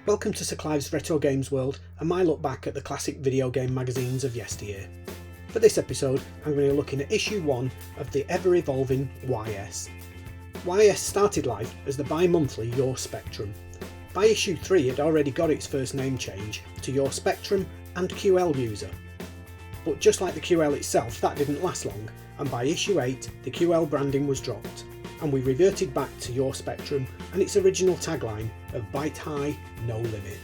Welcome to Sir Clive's Retro Games World and my look back at the classic video game magazines of yesteryear. For this episode, I'm going to be looking at issue 1 of the ever-evolving YS. YS started life as the bi-monthly Your Spectrum. By issue 3 it already got its first name change to Your Spectrum and QL User. But just like the QL itself, that didn't last long, and by issue 8 the QL branding was dropped, and we reverted back to Your Spectrum and its original tagline of Bite High, No Limit.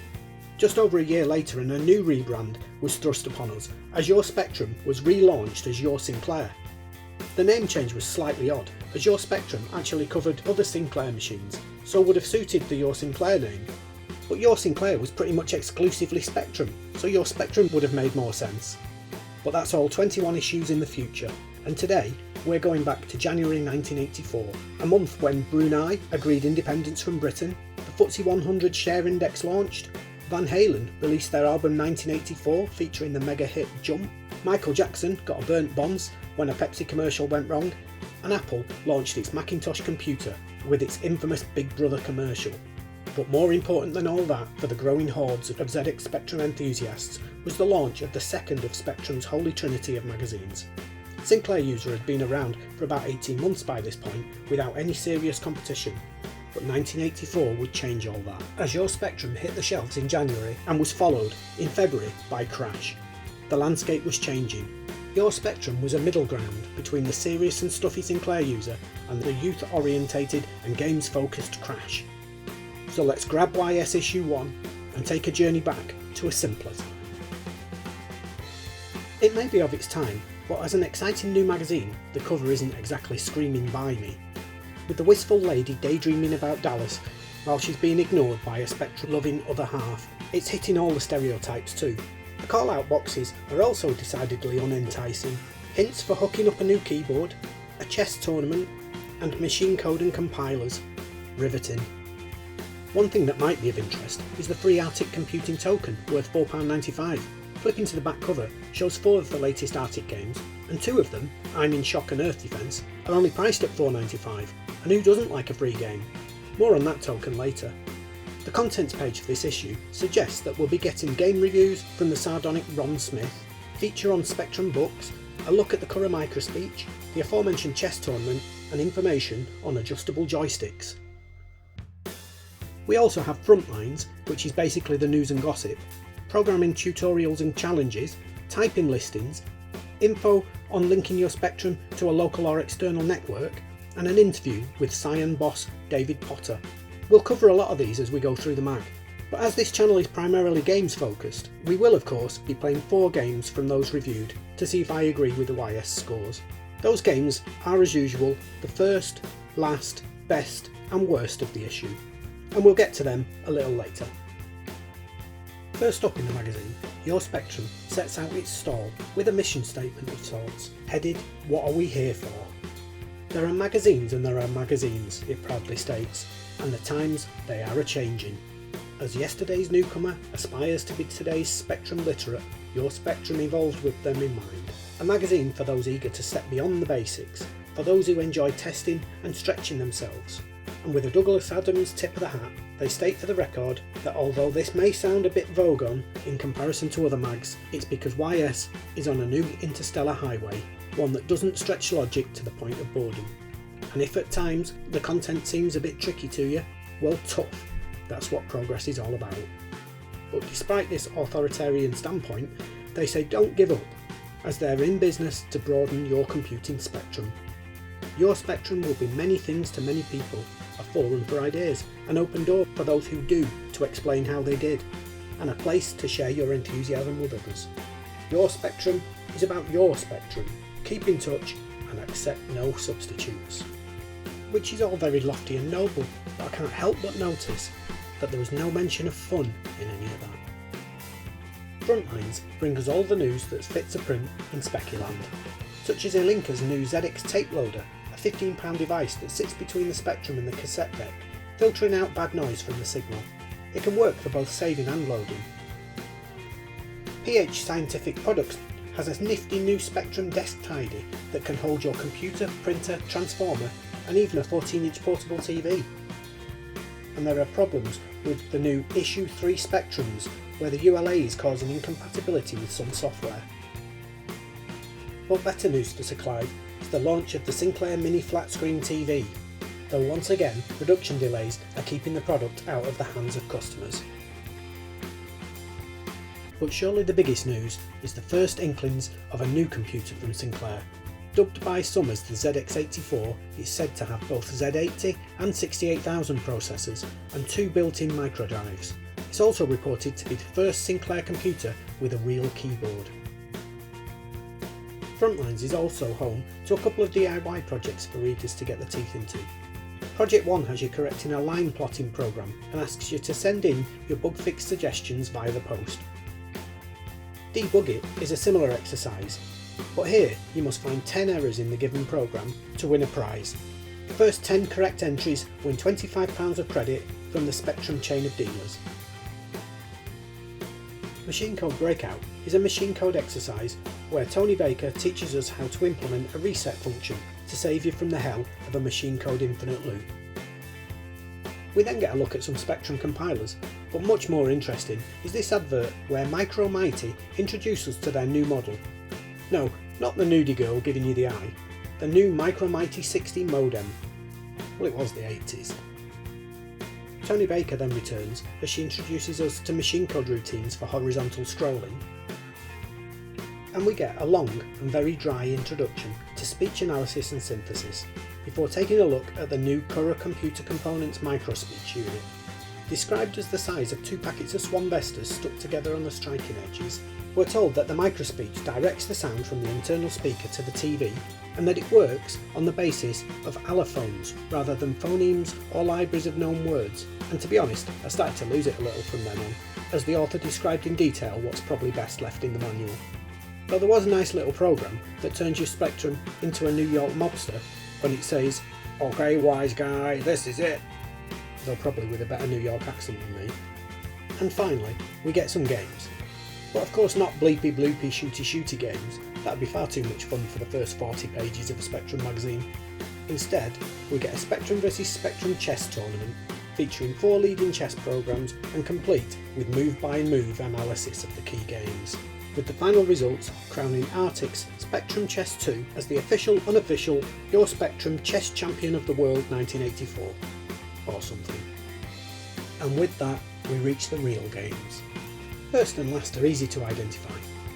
Just over a year later and a new rebrand was thrust upon us, as Your Spectrum was relaunched as Your Sinclair. The name change was slightly odd, as Your Spectrum actually covered other Sinclair machines, so would have suited the Your Sinclair name. But Your Sinclair was pretty much exclusively Spectrum, so Your Spectrum would have made more sense. But that's all 21 issues in the future, and today we're going back to January 1984, a month when Brunei agreed independence from Britain, the FTSE 100 share index launched, Van Halen released their album 1984 featuring the mega hit Jump, Michael Jackson got a burnt bonds when a Pepsi commercial went wrong, and Apple launched its Macintosh computer with its infamous Big Brother commercial. But more important than all that for the growing hordes of ZX Spectrum enthusiasts was the launch of the second of Spectrum's holy trinity of magazines. Sinclair User had been around for about 18 months by this point without any serious competition, but 1984 would change all that, as Your Spectrum hit the shelves in January and was followed in February by Crash. The landscape was changing. Your Spectrum was a middle ground between the serious and stuffy Sinclair User and the youth-orientated and games-focused Crash. So let's grab YS issue 1 and take a journey back to a simpler time. It may be of its time, but as an exciting new magazine, the cover isn't exactly screaming by me. With the wistful lady daydreaming about Dallas while she's being ignored by a Spectrum-loving other half, it's hitting all the stereotypes too. The call-out boxes are also decidedly unenticing. Hints for hooking up a new keyboard, a chess tournament, and machine code and compilers. Riveting. One thing that might be of interest is the free Arctic computing token worth £4.95. Flipping to the back cover shows 4 of the latest Arctic games, and 2 of them, I'm in Shock and Earth Defense, are only priced at £4.95, and who doesn't like a free game? More on that token later. The contents page for this issue suggests that we'll be getting game reviews from the sardonic Ron Smith, feature on Spectrum books, a look at the Curra microspeech, the aforementioned chess tournament, and information on adjustable joysticks. We also have Frontlines, which is basically the news and gossip, programming tutorials and challenges, typing listings, info on linking your Spectrum to a local or external network, and an interview with Cyan boss David Potter. We'll cover a lot of these as we go through the mag, but as this channel is primarily games focused, we will of course be playing 4 games from those reviewed to see if I agree with the YS scores. Those games are as usual the first, last, best and worst of the issue, and we'll get to them a little later. First up in the magazine, Your Spectrum sets out its stall with a mission statement of sorts, headed "What are we here for?" There are magazines and there are magazines, it proudly states, and the times they are a-changing. As yesterday's newcomer aspires to be today's Spectrum literate, Your Spectrum evolved with them in mind. A magazine for those eager to step beyond the basics, for those who enjoy testing and stretching themselves. And with a Douglas Adams tip of the hat, they state for the record that although this may sound a bit vogue in comparison to other mags, it's because YS is on a new interstellar highway, one that doesn't stretch logic to the point of boredom. And if at times the content seems a bit tricky to you, well tough, that's what progress is all about. But despite this authoritarian standpoint, they say don't give up, as they're in business to broaden your computing spectrum. Your Spectrum will be many things to many people, a forum for ideas, an open door for those who do to explain how they did, and a place to share your enthusiasm with others. Your Spectrum is about your Spectrum. Keep in touch and accept no substitutes. Which is all very lofty and noble, but I can't help but notice that there was no mention of fun in any of that. Frontlines bring us all the news that's fit to print in Speccyland, such as Ilinka's new ZX tape loader, a £15 device that sits between the Spectrum and the cassette deck, filtering out bad noise from the signal. It can work for both saving and loading. PH Scientific Products has a nifty new Spectrum desk tidy that can hold your computer, printer, transformer and even a 14-inch portable TV. and there are problems with the new Issue 3 Spectrums, where the ULA is causing incompatibility with some software. But better news for Sir Clive is the launch of the Sinclair Mini Flat Screen TV, though once again production delays are keeping the product out of the hands of customers. But surely the biggest news is the first inklings of a new computer from Sinclair. Dubbed by some as the ZX84, it's said to have both Z80 and 68000 processors and 2 built-in microdrives. It's also reported to be the first Sinclair computer with a real keyboard. Frontlines is also home to a couple of DIY projects for readers to get their teeth into. Project 1 has you correcting a line plotting program and asks you to send in your bug fix suggestions via the post. Debug It is a similar exercise, but here you must find 10 errors in the given program to win a prize. The first 10 correct entries win £25 of credit from the Spectrum chain of dealers. Machine Code Breakout is a machine code exercise where Tony Baker teaches us how to implement a reset function to save you from the hell of a machine code infinite loop. We then get a look at some Spectrum compilers, but much more interesting is this advert where Micro Mighty introduce us to their new model. No, not the nudie girl giving you the eye, the new Micro Mighty 60 modem. Well, it was the 80s. Tony Baker then returns as she introduces us to machine code routines for horizontal scrolling. And we get a long and very dry introduction to speech analysis and synthesis, before taking a look at the new Curra Computer Components microspeech unit. Described as the size of 2 packets of Swan Vestas stuck together on the striking edges, we're told that the microspeech directs the sound from the internal speaker to the TV, and that it works on the basis of allophones rather than phonemes or libraries of known words, and to be honest, I started to lose it a little from then on, as the author described in detail what's probably best left in the manual. Though there was a nice little program that turns your Spectrum into a New York mobster when it says, "Okay wise guy, this is it," though probably with a better New York accent than me. And finally, we get some games. But of course not bleepy bloopy shooty shooty games, that'd be far too much fun for the first 40 pages of a Spectrum magazine. Instead, we get a Spectrum vs Spectrum chess tournament featuring 4 leading chess programs and complete with move-by-move analysis of the key games, with the final results crowning Arctic's Spectrum Chess 2 as the official unofficial Your Spectrum Chess Champion of the World 1984, or something. And with that, we reach the real games. First and last are easy to identify,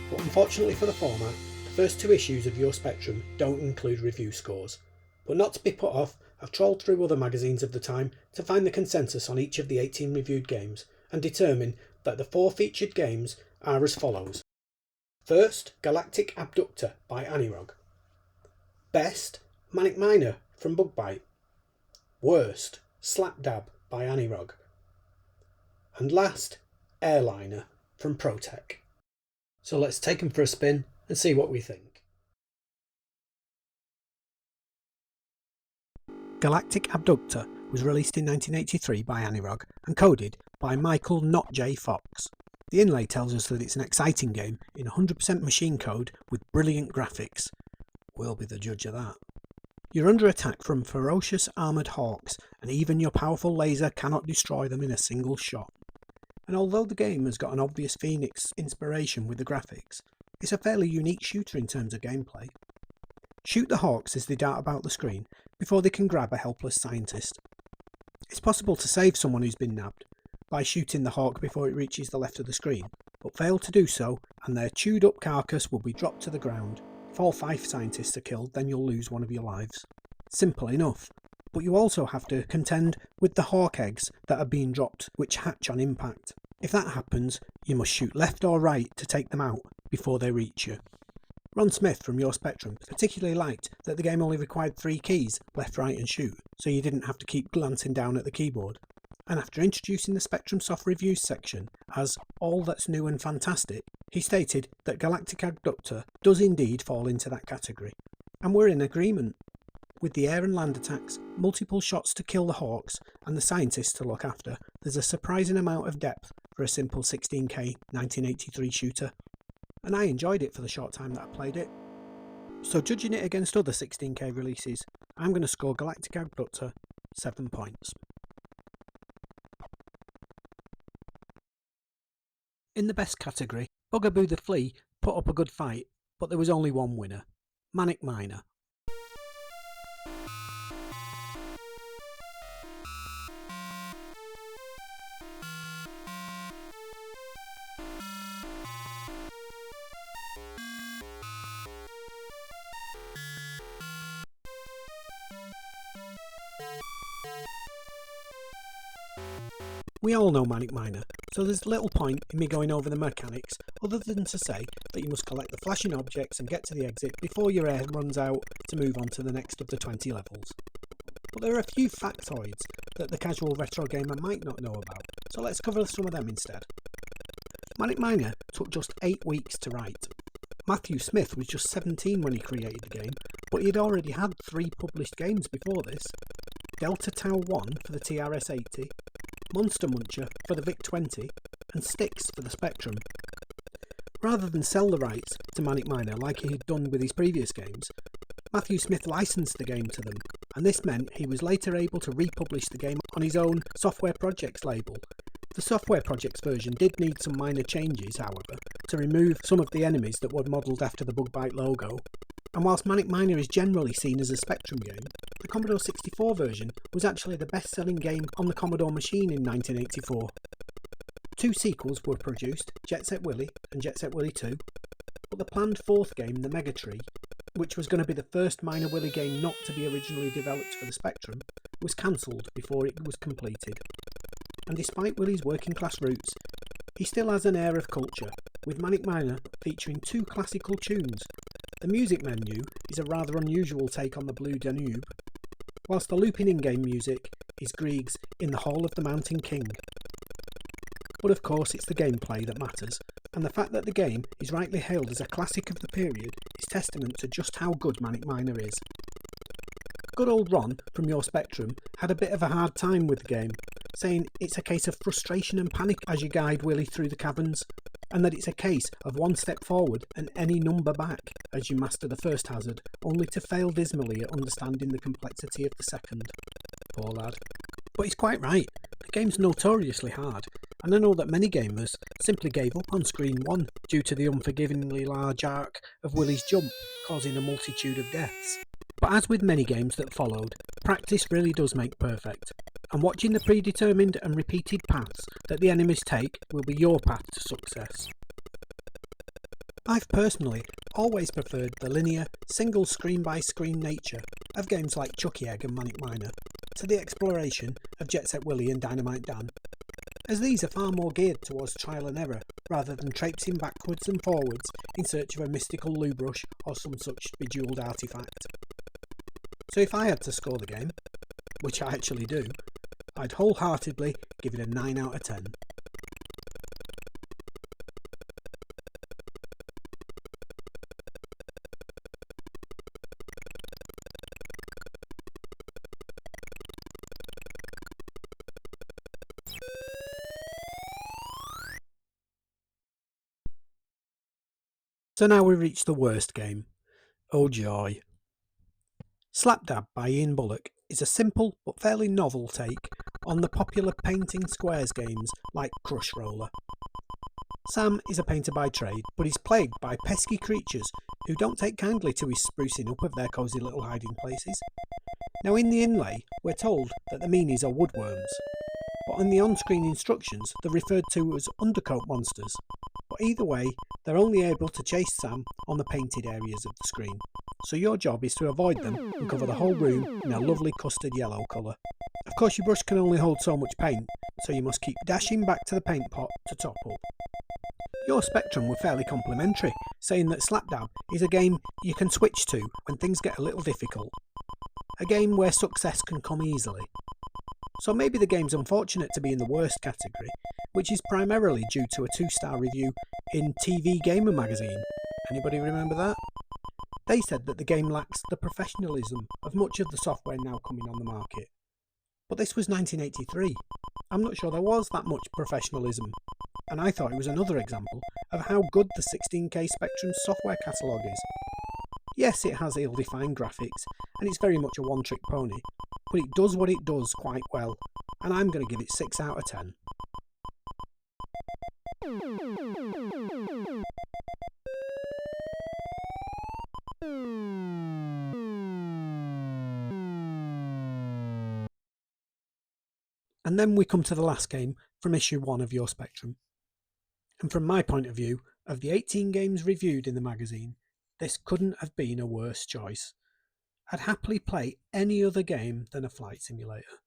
but unfortunately for the format, the first 2 issues of Your Spectrum don't include review scores. But not to be put off, I've trawled through other magazines of the time to find the consensus on each of the 18 reviewed games, and determine that the 4 featured games are as follows. First, Galactic Abductor by Anirog. Best, Manic Miner from Bugbite. Worst, Slapdab by Anirog. And last, Airliner from Protech. So let's take them for a spin and see what we think. Galactic Abductor was released in 1983 by Anirog and coded by Michael Not J. Fox. The inlay tells us that it's an exciting game in 100% machine code with brilliant graphics. We'll be the judge of that. You're under attack from ferocious armoured hawks, and even your powerful laser cannot destroy them in a single shot. And although the game has got an obvious Phoenix inspiration with the graphics, it's a fairly unique shooter in terms of gameplay. Shoot the hawks as they dart about the screen before they can grab a helpless scientist. It's possible to save someone who's been nabbed by shooting the hawk before it reaches the left of the screen, but fail to do so and their chewed up carcass will be dropped to the ground. If all 5 scientists are killed, then you'll lose one of your lives. Simple enough. But you also have to contend with the hawk eggs that are being dropped, which hatch on impact. If that happens, you must shoot left or right to take them out before they reach you. Ron Smith from Your Spectrum particularly liked that the game only required 3 keys, left, right and shoot, so you didn't have to keep glancing down at the keyboard. And after introducing the Spectrum Soft Reviews section as all that's new and fantastic, he stated that Galactic Abductor does indeed fall into that category. And we're in agreement. With the air and land attacks, multiple shots to kill the hawks, and the scientists to look after, there's a surprising amount of depth for a simple 16K 1983 shooter. And I enjoyed it for the short time that I played it. So judging it against other 16K releases, I'm going to score Galactic Abductor 7 points. In the best category, Bugaboo the Flea put up a good fight, but there was only one winner: Manic Miner. We all know Manic Miner, so there's little point in me going over the mechanics other than to say that you must collect the flashing objects and get to the exit before your air runs out to move on to the next of the 20 levels. But there are a few factoids that the casual retro gamer might not know about, so let's cover some of them instead. Manic Miner took just 8 weeks to write. Matthew Smith was just 17 when he created the game, but he had already had 3 published games before this: Delta Tau 1 for the TRS-80, Monster Muncher for the VIC-20, and Styx for the Spectrum. Rather than sell the rights to Manic Miner like he had done with his previous games, Matthew Smith licensed the game to them, and this meant he was later able to republish the game on his own Software Projects label. The Software Projects version did need some minor changes, however, to remove some of the enemies that were modelled after the Bug Bite logo. And whilst Manic Miner is generally seen as a Spectrum game, the Commodore 64 version was actually the best-selling game on the Commodore machine in 1984. 2 sequels were produced, Jet Set Willy and Jet Set Willy 2, but the planned 4th game, the Mega Tree, which was going to be the first Miner Willy game not to be originally developed for the Spectrum, was cancelled before it was completed. And despite Willy's working-class roots, he still has an air of culture, with Manic Miner featuring 2 classical tunes. The music menu is a rather unusual take on the Blue Danube, whilst the looping in-game music is Grieg's In the Hall of the Mountain King. But of course it's the gameplay that matters, and the fact that the game is rightly hailed as a classic of the period is testament to just how good Manic Miner is. Good old Ron from Your Spectrum had a bit of a hard time with the game, saying it's a case of frustration and panic as you guide Willy through the caverns, and that it's a case of 1 step forward and any number back as you master the first hazard, only to fail dismally at understanding the complexity of the second. Poor lad. But he's quite right, the game's notoriously hard, and I know that many gamers simply gave up on screen 1 due to the unforgivingly large arc of Willy's jump, causing a multitude of deaths. But as with many games that followed, practice really does make perfect, and watching the predetermined and repeated paths that the enemies take will be your path to success. I've personally always preferred the linear, single screen-by-screen nature of games like Chucky Egg and Manic Miner to the exploration of Jet Set Willy and Dynamite Dan, as these are far more geared towards trial and error rather than traipsing backwards and forwards in search of a mystical loo brush or some such bejewelled artefact. So if I had to score the game, which I actually do, I'd wholeheartedly give it a 9 out of 10. So now we reach the worst game. Oh joy. Slapdab by Ian Bullock is a simple but fairly novel take on the popular painting squares games like Crush Roller. Sam is a painter by trade, but he's plagued by pesky creatures who don't take kindly to his sprucing up of their cosy little hiding places. Now in the inlay, we're told that the meanies are woodworms, but in the on-screen instructions they're referred to as undercoat monsters. But either way, they're only able to chase Sam on the painted areas of the screen, so your job is to avoid them and cover the whole room in a lovely custard yellow colour. Of course your brush can only hold so much paint, so you must keep dashing back to the paint pot to top up. Your Spectrum were fairly complimentary, saying that Slapdab is a game you can switch to when things get a little difficult. A game where success can come easily. So maybe the game's unfortunate to be in the worst category, which is primarily due to a 2-star review in TV Gamer magazine. Anybody remember that? They said that the game lacks the professionalism of much of the software now coming on the market. But this was 1983. I'm not sure there was that much professionalism, and I thought it was another example of how good the 16K Spectrum software catalogue is. Yes, it has ill-defined graphics, and it's very much a one-trick pony, but it does what it does quite well, and I'm going to give it 6 out of 10. And then we come to the last game from issue 1 of Your Spectrum. And from my point of view, of the 18 games reviewed in the magazine, this couldn't have been a worse choice. I'd happily play any other game than a flight simulator.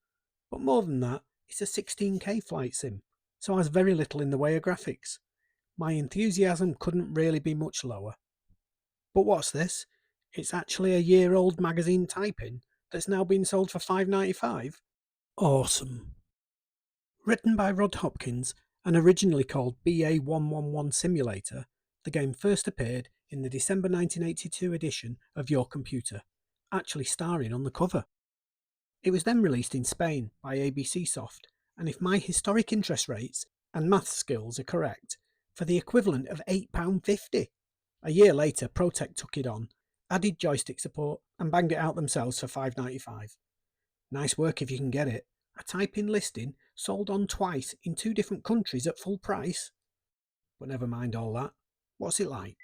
But more than that, it's a 16K flight sim, so has very little in the way of graphics. My enthusiasm couldn't really be much lower. But what's this? It's actually a year-old magazine type-in that's now been sold for $5.95? Awesome. Written by Rod Hopkins and originally called BA111 Simulator, the game first appeared in the December 1982 edition of Your Computer, actually starring on the cover. It was then released in Spain by ABC Soft, and if my historic interest rates and maths skills are correct, for the equivalent of £8.50. A year later, ProTech took it on, added joystick support, and banged it out themselves for $5.95. Nice work if you can get it. A type-in listing sold on twice in 2 different countries at full price. But never mind all that. What's it like?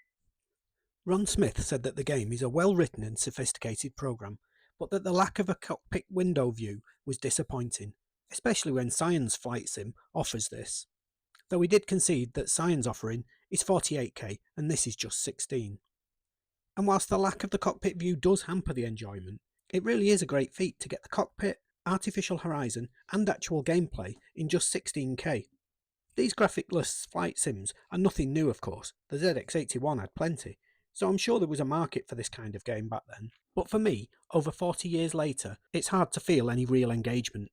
Ron Smith said that the game is a well-written and sophisticated program, but that the lack of a cockpit window view was disappointing, especially when Cyan's flight sim offers this. Though he did concede that Cyan's offering is 48K and this is just 16. And whilst the lack of the cockpit view does hamper the enjoyment, it really is a great feat to get the cockpit, artificial horizon and actual gameplay in just 16K. These graphicless flight sims are nothing new, of course. The ZX81 had plenty, so I'm sure there was a market for this kind of game back then. But for me, over 40 years later, it's hard to feel any real engagement.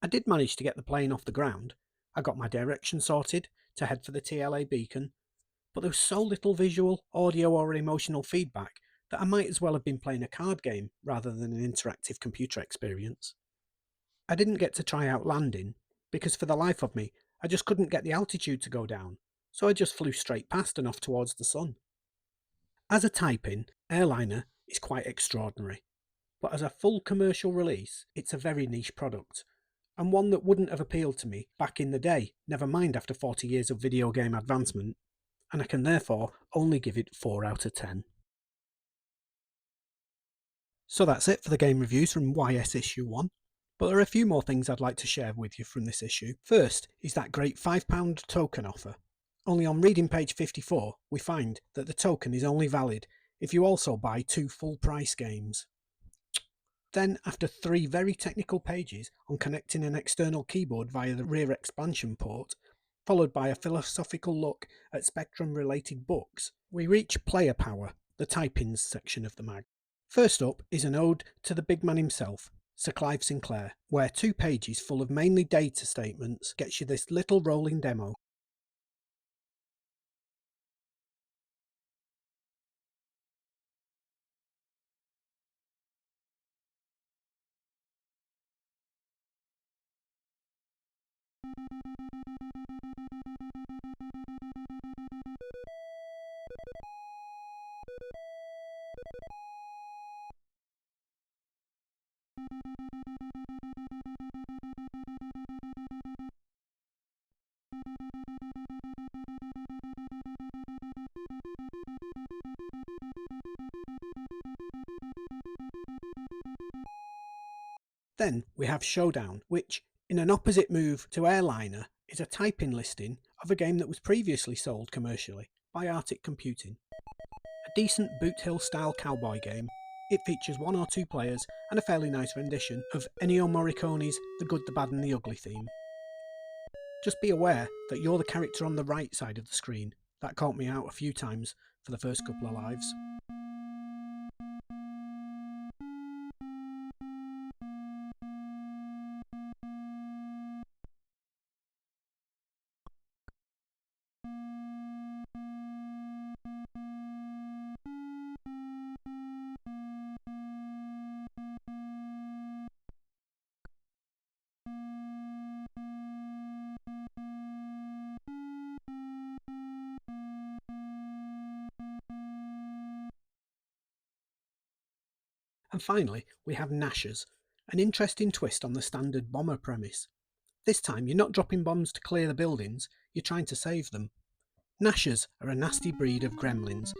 I did manage to get the plane off the ground. I got my direction sorted to head for the TLA beacon, but there was so little visual, audio or emotional feedback that I might as well have been playing a card game rather than an interactive computer experience. I didn't get to try out landing, because for the life of me, I just couldn't get the altitude to go down, so I just flew straight past and off towards the sun. As a type-in, Airliner is quite extraordinary, but as a full commercial release, it's a very niche product, and one that wouldn't have appealed to me back in the day, never mind after 40 years of video game advancement, and I can therefore only give it 4 out of 10. So that's it for the game reviews from YS issue 1. But there are a few more things I'd like to share with you from this issue. First is that great £5 token offer. Only on reading page 54, we find that the token is only valid if you also buy 2 full price games. Then, after 3 very technical pages on connecting an external keyboard via the rear expansion port, followed by a philosophical look at Spectrum-related books, we reach Player Power, the type-ins section of the mag. First up is an ode to the big man himself, Sir Clive Sinclair, where 2 pages full of mainly data statements gets you this little rolling demo. Then we have Showdown, which, in an opposite move to Airliner, is a type-in listing of a game that was previously sold commercially by Arctic Computing. A decent Boot Hill style cowboy game, it features 1 or 2 players and a fairly nice rendition of Ennio Morricone's The Good, the Bad and the Ugly theme. Just be aware that you're the character on the right side of the screen. That caught me out a few times for the first couple of lives. And finally, we have Gnashers, an interesting twist on the standard bomber premise. This time you're not dropping bombs to clear the buildings, you're trying to save them. Gnashers are a nasty breed of gremlins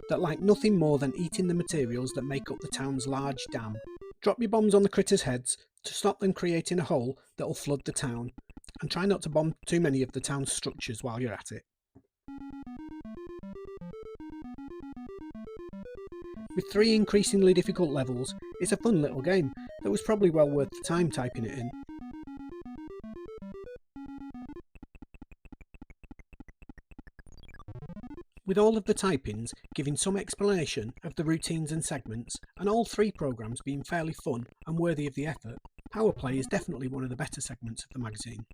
that like nothing more than eating the materials that make up the town's large dam. Drop your bombs on the critters' heads to stop them creating a hole that'll flood the town, and try not to bomb too many of the town's structures while you're at it. With 3 increasingly difficult levels, it's a fun little game that was probably well worth the time typing it in. With all of the typings giving some explanation of the routines and segments, and all 3 programs being fairly fun and worthy of the effort, Power Play is definitely one of the better segments of the magazine.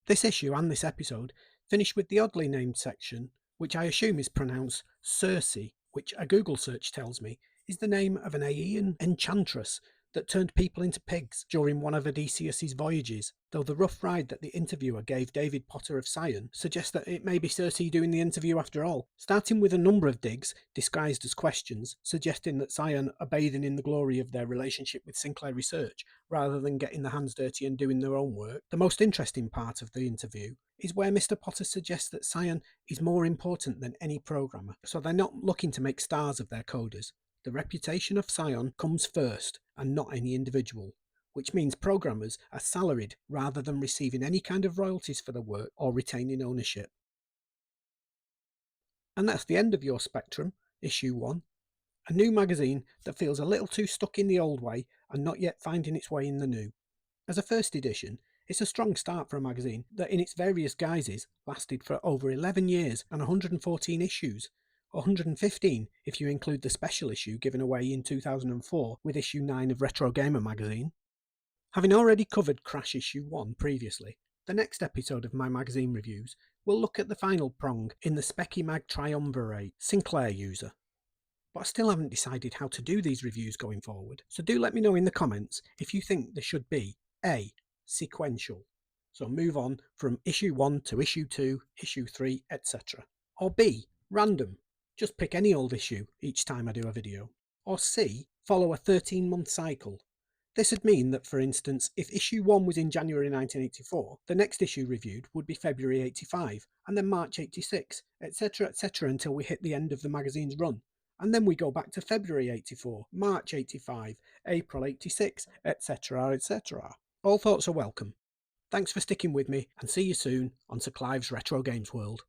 This issue and this episode finish with the oddly named section, which I assume is pronounced Circe, which a Google search tells me is the name of an Aeaean enchantress that turned people into pigs during one of Odysseus's voyages, though the rough ride that the interviewer gave David Potter of Scion suggests that it may be Circe doing the interview after all, starting with a number of digs disguised as questions, suggesting that Scion are bathing in the glory of their relationship with Sinclair Research, rather than getting their hands dirty and doing their own work. The most interesting part of the interview is where Mr. Potter suggests that Scion is more important than any programmer, so they're not looking to make stars of their coders. The reputation of Scion comes first, and not any individual, which means programmers are salaried rather than receiving any kind of royalties for their work or retaining ownership. And that's the end of Your Spectrum, Issue 1, a new magazine that feels a little too stuck in the old way and not yet finding its way in the new. As a first edition, it's a strong start for a magazine that in its various guises lasted for over 11 years and 114 issues, 115 if you include the special issue given away in 2004 with issue 9 of Retro Gamer magazine. Having already covered Crash issue 1 previously, the next episode of my magazine reviews will look at the final prong in the Speccy Mag triumvirate, Sinclair user. But I still haven't decided how to do these reviews going forward, so do let me know in the comments if you think they should be A. Sequential, so move on from issue 1 to issue 2, issue 3, etc. Or B. Random, just pick any old issue each time I do a video. Or C. Follow a 13-month cycle. This would mean that, for instance, if issue 1 was in January 1984, the next issue reviewed would be February 85, and then March 86, etc, etc until we hit the end of the magazine's run. And then we go back to February 84, March 85, April 86, etc, etc. All thoughts are welcome. Thanks for sticking with me, and see you soon on Sir Clive's Retro Games World.